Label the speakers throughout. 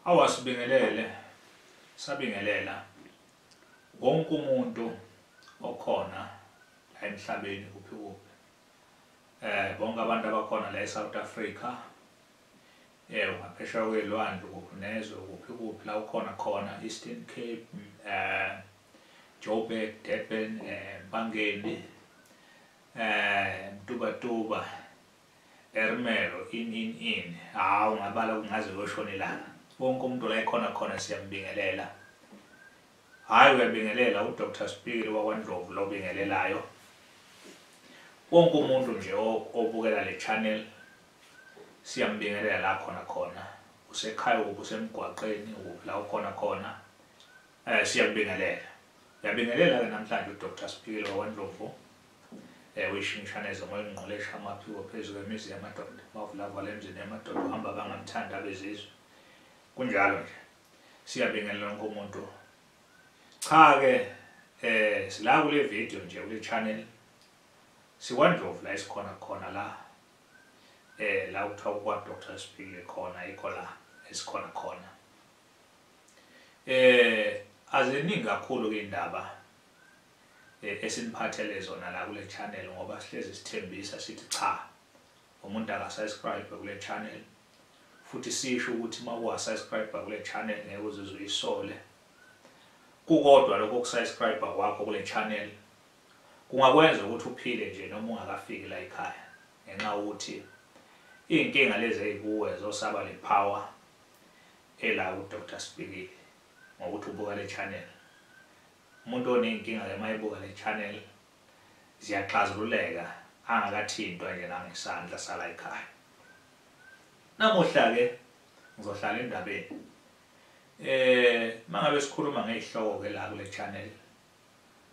Speaker 1: awasibingelele sabingelela wonke umuntu okhona la emhlabeni kuphi bonke abantu abakhona la eSouth Africa ngaphesheya kwelwandle kuphi nezwe kuphi la ukhona khona Eastern Cape, Joburg, Durban, Mpangeni, Mtubatuba, Ermelo, in hawu ngabala kungaze koshonelana wonke umuntu la ekhona siyambingelela. Hayi uyabingelela uDr Spikiri wakwaNdlovu lo bingelelayo wonke umuntu nje obukela le channel siyambingelela la khona usekhaya usemgwaqeni la ukhona siyambingelela. Uyabingelela ke namhlanje uDr Spikiri wakwaNdlovu wishintshaneza ngoyingqolesha amaphiko phezu kwemizi yamadoda mawuvula emzini yamadoda uhamba bangamthanda abezizwe kunjalo nje siyabingelela wonke umuntu. Cha ke sila kule video nje kule channel sikwaNdlovu la esikhona la la uthiwa kwa Dr Spikiri khona ikhola esikhona aziningi kakhulu ke indaba esiniphathele zona la kule channel ngoba sihlezi sithembisa sithi cha umuntu akasubscribe kule channel futhi sisho ukuthi mawuwa-subscribe kule channel ngeke uzizwe uyisole. Kukodwa lokho kusubscribe kwakho kule channel kungakwenza ukuthi uphile nje noma ungakafiki la ekhaya ngenxa ukuthi inkinga lezi ezikuwe zosaba le power ela uDr Spikiri ngokuthi ubuka le channel. Umuntu onenkinga ke mayibuka le channel ziyaxazululeka angakathintwa nje nangesandla sala ekhaya. Namuhla ke ngizohlala endabeni mangabe sikhuluma ngezihloko ke la kule channel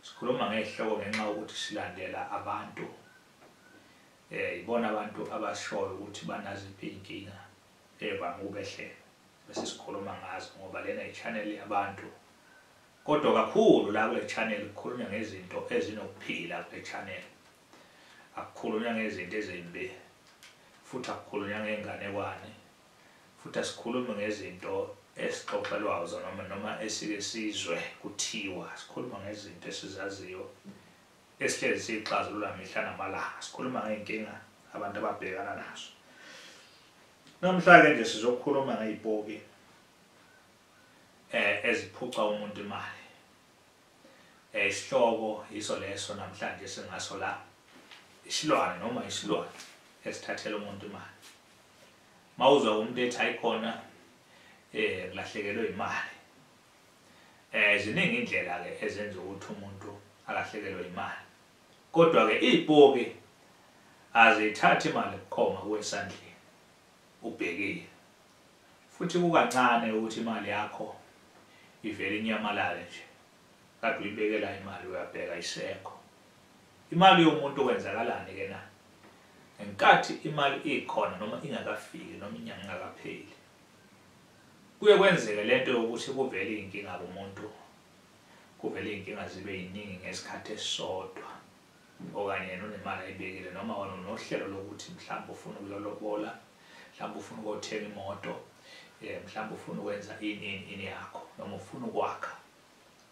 Speaker 1: sikhuluma ngezihloko ngenxa ukuthi silandela abantu ibona abantu abashoyo ukuthi banaziphi inkinga evame ukubehlela bese sikhuluma ngazo ngoba lena i-channel yabantu kodwa kakhulu la kule channel kukhulunywa ngezinto ezinokuphila kule channel. Akukhulunywa ngezinto ezimbi futhi akukhulunywa ngenganekwane futhi asikhulumi ngezinto esixoxelwayo zona noma esike sizwe kuthiwa sikhuluma ngezinto esizaziyo esihlezi siyixazulula mihla namalanga sikhuluma ngey'nkinga abantu ababhekana nazo. Namhla ke nje sizokhuluma ngey'poki eziphuca umuntu imali. Isihloko yiso leso namhlanje singaso la isilwane noma isilwane esithathela umuntu imali. Mawuzwa umuntu ethi ayikhona kulahlekelwe imali. Ziningi indlela ke ezenza ukuthi umuntu alahlekelwe imali. Kodwa ke izipoki azithathi imali bukhoma kwesandleni ubhekile. Futhi kukancane ukuthi imali yakho ivele inyamalale nje. Kade uyibekela imali uyabheka isekho. Imali yomuntu kwenzakalani ke na? Ngenkathi imali ikhona noma ingakafiki noma inyanga ingakapheli. Kuye kwenzeke lento yokuthi kuvele inkinga kumuntu. Kuvele inkinga zibe yiningi ngesikhathi esisodwa. Okanye nonemali ayibekile noma wona nohlelo lokuthi mhlawumbe ufuna ukuyolobola, mhlawumbe ufuna ukuthenga imoto, mhlawumbe ufuna ukwenza ini yakho noma ufuna ukwakha.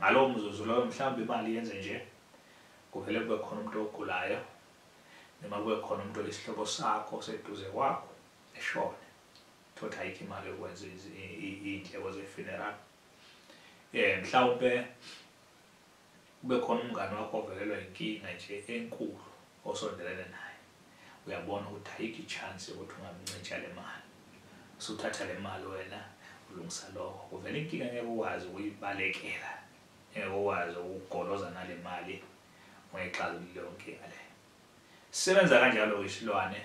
Speaker 1: Ngalowo mzuzu loyo mhlawumbe imali yenze nje kuvele kube khona umuntu ogulayo noma kube khona umuntu oyisihlobo sakho seduze kwakho eshone. Thothi ayikho imali yokwenza iy'ndleko ze-funeral. Mhlawumbe kube khona umngane wakho ovelelwa inkinga nje enkulu osondelene naye. Uyabona ukuthi ayikho i-chance yokuthi ungamncintsha le mali. Usuthatha le mali wena ulungisa lokho. Kuvele inkinga ngeke ukwazi ukuyibalekela. Ngeke ukwazi ukugoloza nale mali ungayixazululi leyo nkinga leyo. Sisebenza kanjalo isilwane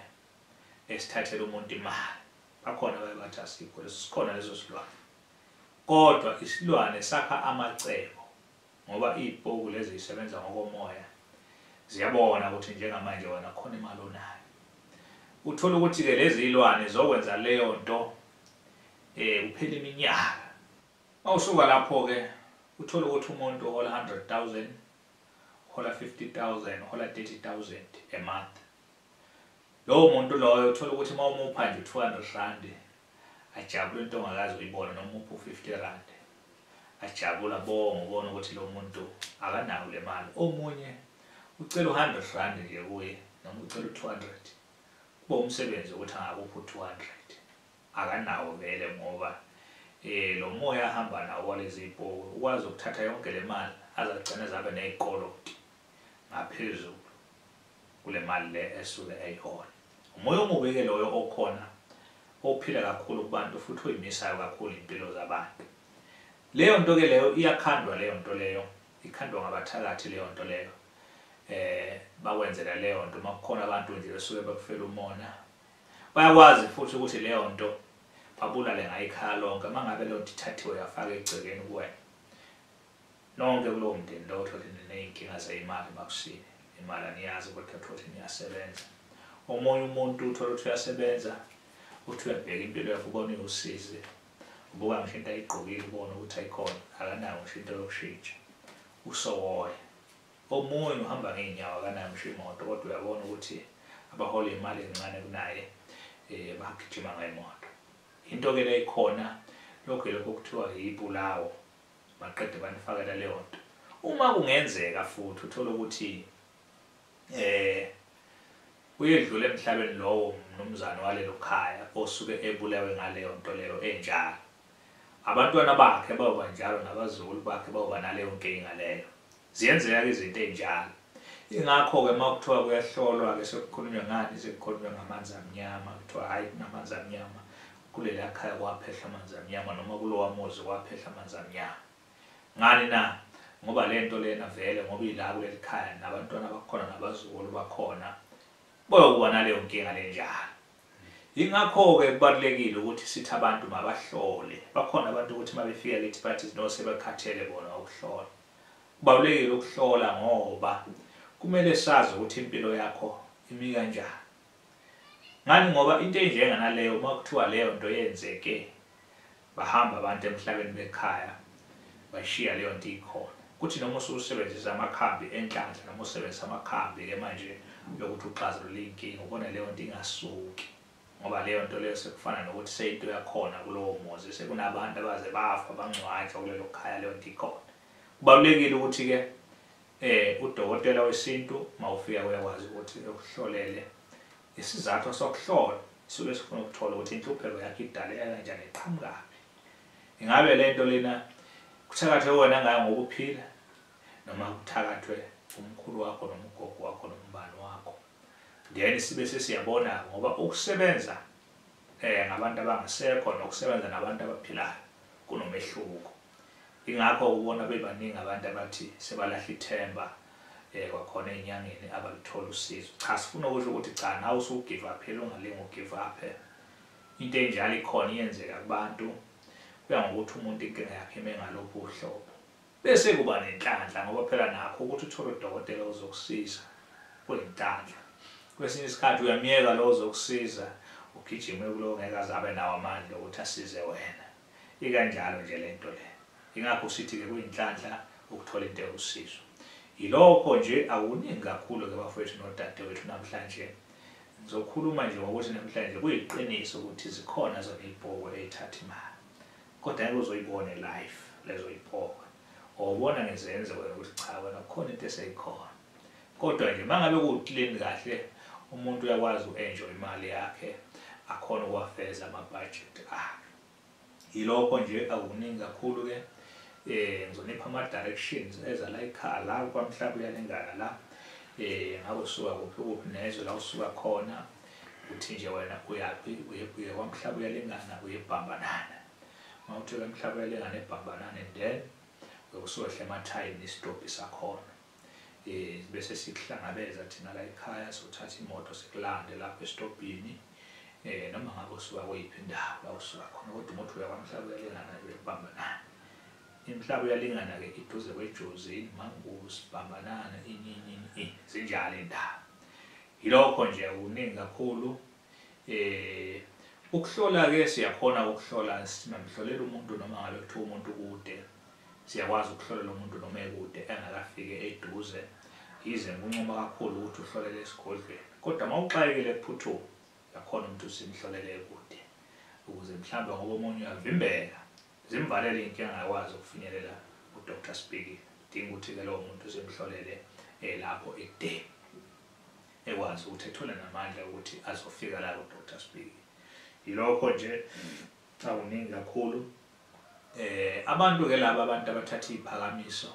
Speaker 1: esithathela umuntu imali. Bakhona bathi asikho leso sikhona leso silwane. Kodwa isilwane sakha amacebo ngoba izipoki lezi zisebenza ngokomoya ziyabona ukuthi njengamanje wena khona imali onayo. Uthola ukuthi ke lezi zilwane zokwenza leyo nto kuphela iminyaka. Mawusuka lapho ke uthola ukuthi umuntu uhola 100,000, uhola 50,000, uhola 30,000 a month. Lowo muntu loyo uthola ukuthi mawumupha nje 200 rand ajabule into ongakazi uyibona noma uphi u50 rand ajabula bonke ubona ukuthi lo muntu akanayo le mali omunye ucela u100 rand nje kuye noma ucela u200 kuba umsebenzi ukuthi angakuphi u200 akanawo vele ngoba lo moya ahamba nawo walezi ibhoko ukwazi ukuthatha yonke le mali azagcina zabe nezikoloti ngaphezulu kule mali le esuke eyihola umoya omubi ke loyo okhona ophila kakhulu kubantu futhi oyimisayo kakhulu impilo zabantu leyo nto ke leyo iyakhandwa leyo nto leyo ikhandwa ngabathakathi leyo nto leyo bakwenzela leyo nto makukhona abantu nje besuke bekufela umona bayakwazi futhi ukuthi leyo nto babulale ngayikhaya lonke mangabe leyo nto ithathiwe yafaka egcekeni kuwena nonke kulowo mndeni lo uthola nenkinga zeyimali makusini imali aniyazi ukuthi uthola niyasebenza omunye umuntu uthola ukuthi uyasebenza uthi uyabheka impilo yakho ubona usize ubuka ngisho into ayigqokile ubona ukuthi ayikhona akanayo ngisho into yokushintsha usowoya omunye uhamba ngeenyawo akanayo ngisho imoto kodwa uyabona ukuthi abahola imali encane kunaye bagijima ngemoto into ke leyikhona lokho kuthiwa yibulawo maqede banifakela leyo nto uma kungenzeka futhi uthola ukuthi uyedlula emhlabeni lowo mnumzane walelo khaya osuke ebulawe ngaleyo nto leyo enjalo abantwana bakhe bayoba njalo nabazukulu bakhe bayoba naleyo nkinga leyo ziyenzeka izinto enjalo ingakho ke makuthiwa kuyahlolwa ke sekukhulunywa ngani sekukhulunywa ngamanzi amnyama kuthiwa hayi namanzi amnyama kulela khaya kwaphehla amanzi amnyama noma kulowa muzi kwaphehla amanzi amnyama ngani na ngoba lento lena vele ngoba ila kuleli khaya nabantwana bakhona nabazukulu bakhona boyokuba naleyo nkinga lenjalo ingakho ke kubalekile ukuthi sithi abantu mabahlole bakhona abantu ukuthi mabefika lethi bathi no sebekhathele bona ukuhlola kubalekile ukuhlola ngoba kumele sazi ukuthi impilo yakho imi kanjani ngani ngoba into enjenga leyo makuthiwa leyo nto yenzeke bahamba abantu emhlabeni bekhaya bashiya leyo nto ikhona kuthi noma usebenzisa amakhambi enhlanhla noma usebenzisa amakhambi ke manje yokuthi uxazulule inkinga ubona leyo nto ingasuki ngoba leyo nto leyo sekufana nokuthi seyinto yakhona kulowo muzi sekunabantu abaze bafa bangcwatshwa kulelo khaya leyo nto ikhona kubalekile ukuthi ke udokotela wesintu mawufika uyakwazi ukuthi ukuhlolele isizathu sokuhlola isuke sifuna ukuthola ukuthi inhlupheko yakhe idaleka kanjani iqhamuka ingabe lento lena kuthakathwe wena ngayo ngokuphila noma kuthakathwe umkhulu wakho noma ugogo wakho noma umbani wakho then sibe sesiyabona ngoba ukusebenza ngabantu abangasekho nokusebenza nabantu abaphilayo kunomehluko ingakho ubona bebaningi abantu abathi sebalahla ithemba kwakhona enyangeni abalithola usizo cha sifuna ukusho ukuthi cha nawe usugive up phela ungalingi ugive up into enjalo ikhona iyenzeka kubantu kuya ngokuthi umuntu inkinga yakhe mengalopho uhlobo bese kuba nenhlanhla ngoba phela nakho ukuthi uthole udokotela ozokusiza kuyinhlanhla kwesinye isikhathi uyamiyeka lo ozokusiza ugijime kulo ngeke azabe nawo amandla ukuthi asize wena ikanjalo nje lento le ingakho sithi ke kuyinhlanhla ukuthola into yosizo ilokho nje akuningi kakhulu ke bafowethu nodadewethu namhlanje ngizokhuluma nje ngokuthi namhlanje kuyiqiniso ukuthi zikhona zona izibhoko ezithatha imali kodwa ngeke uzoyibone live lezo izibhoko ubona ngezenze wena ukuthi cha wena kukhona into eseyikhona kodwa nje mangabe kuclean kahle umuntu uyakwazi uenjoy imali yakhe akhona ukwafeza ama-budget ilokho nje akuningi kakhulu ke ngizonipha ama-directions eza la ekhaya la kwamhlaba uyalingana la ngabe usuka kuphi nezwe la usuka khona uthi nje wena uyaphi uye kwamhlaba uyalingana uyebhambanana mawuthi kwamhlaba uyalingana ebhambanana then uyokusuka emathayini isitobhi sakhona bese sikuhlangabeza thina la ekhaya sothatha imoto sikulande lapha esitobhini noma ngabe usuka kuyiphi indawo la usuka khona kodwa umuntu uyakwamhlaba uyalingana uyebhambanana imhlaba uyalingana ke iduze kweJozi Mangusi Bhambanana inyini zinjalo indaba ilokho nje ukuningi kakhulu ukuhlola ke siyakhona ukuhlola simamhlolela umuntu noma ngabe kuthiwa umuntu kude siyakwazi ukuhlolela umuntu noma ekude engakafike eduze yize kunqoma kakhulu ukuthi uhlolele esigodlweni kodwa mawuxakekile kuphuthu yakhona umuntu simhlolele ekude ukuze mhlawumbe ngoba omunye uyavimbeka zimvalele inkinga angakwazi ukufinyelela uDr Spiki. Dinga ukuthi ke lowo muntu usemhlolele lapho ekudeni ekwazi ukuthi ethole namandla ukuthi azofika la kuDr Spiki. Yilokho nje awuningi kakhulu. Abantu ke laba abantu abathatha iziphakamiso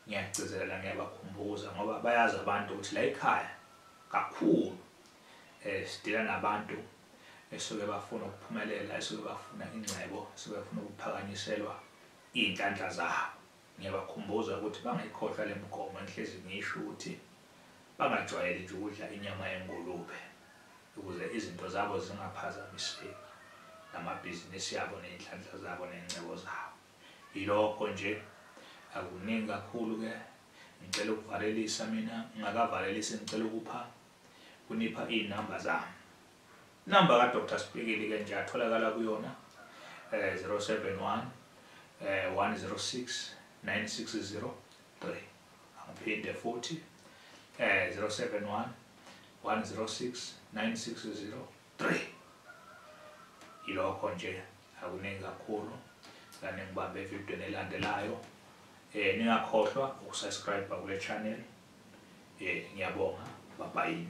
Speaker 1: ngiyagcizelela ngiyabakhumbuza ngoba bayazi abantu ukuthi la ekhaya kakhulu sidila nabantu esuke bafuna ukuphumelela, esuke bafuna ingcebo, esuke bafuna ukuphakanyiselwa iy'nhlanhla zabo. Ngiyabakhumbuza ukuthi bangayikhohlwa le mgomo engihlezi ngisho ukuthi bangajwayeli nje ukudla inyama yengulube ukuze izinto zabo zingaphazamiseki namabhizinisi yabo ney'nhlanhla zabo ney'ngcebo zabo. Yilokho nje akuningi kakhulu-ke. Ngicela ukuvalelisa mina, ngingakavalelisi ngicela kunipha iy'namba zami. Inamba kaDr Spiki-ke nje atholakala kuyona 071 106 9603. Angiphinde futhi 071 106 9603. Yilokho nje akuningi kakhulu. Ngane ngibambe evidweni elandelayo. Ningakhohlwa ukusubscribe kule channel. Ngiyabonga. Bye bye.